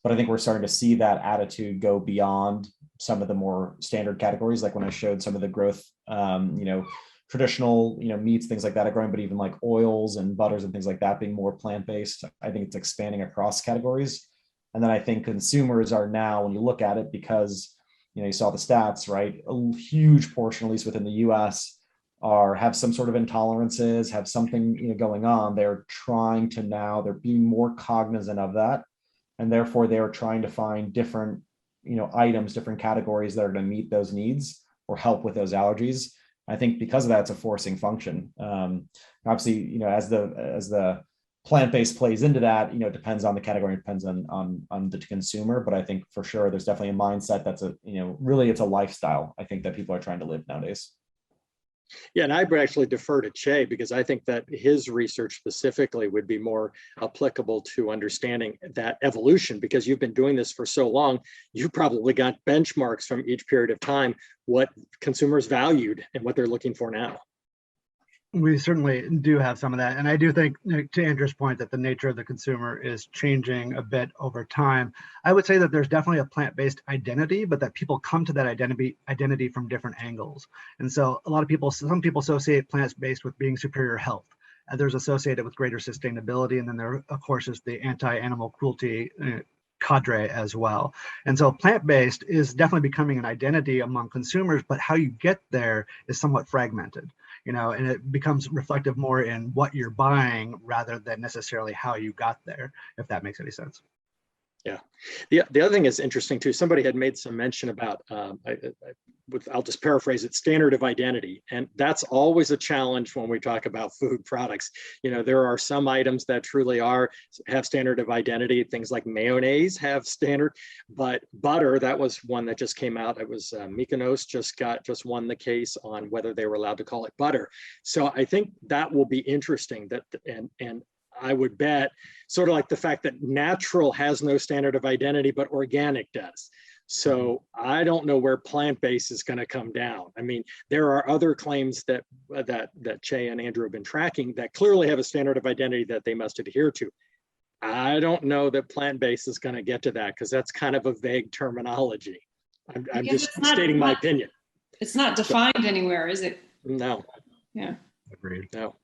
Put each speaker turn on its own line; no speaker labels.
But I think we're starting to see that attitude go beyond some of the more standard categories, like when I showed some of the growth, traditional, meats, things like that are growing, but even like oils and butters and things like that being more plant-based. I think it's expanding across categories. And then I think consumers are now, when you look at it, because you saw the stats, right? A huge portion, at least within the US, have some sort of intolerances, have something going on. They're trying to now, they're being more cognizant of that. And therefore they're trying to find different, items, different categories that are going to meet those needs or help with those allergies. I think because of that, it's a forcing function. Obviously, as the plant-based plays into that, it depends on the category, it depends on the consumer. But I think for sure, there's definitely a mindset that's really it's a lifestyle, I think, that people are trying to live nowadays.
Yeah, and I would actually defer to Che, because I think that his research specifically would be more applicable to understanding that evolution, because you've been doing this for so long. You probably got benchmarks from each period of time, what consumers valued and what they're looking for now.
We certainly do have some of that. And I do think, to Andrew's point, that the nature of the consumer is changing a bit over time. I would say that there's definitely a plant-based identity, but that people come to that identity from different angles. And so some people associate plant-based with being superior health. Others associate it with greater sustainability. And then there, of course, is the anti-animal cruelty cadre as well. And so plant-based is definitely becoming an identity among consumers, but how you get there is somewhat fragmented. And it becomes reflective more in what you're buying rather than necessarily how you got there, if that makes any sense.
Yeah. The other thing is interesting too. Somebody had made some mention about, I'll just paraphrase it, standard of identity. And that's always a challenge when we talk about food products. There are some items that truly have standard of identity. Things like mayonnaise have standard, but butter, that was one that just came out. It was Mykonos just won the case on whether they were allowed to call it butter. So I think that will be interesting, and I would bet, sort of like the fact that natural has no standard of identity, but organic does. So I don't know where plant-based is going to come down. I mean, there are other claims that Che and Andrew have been tracking that clearly have a standard of identity that they must adhere to. I don't know that plant-based is going to get to that, because that's kind of a vague terminology. I'm just stating my opinion.
It's not defined anywhere, is it?
No.
Yeah.
Agreed.
No.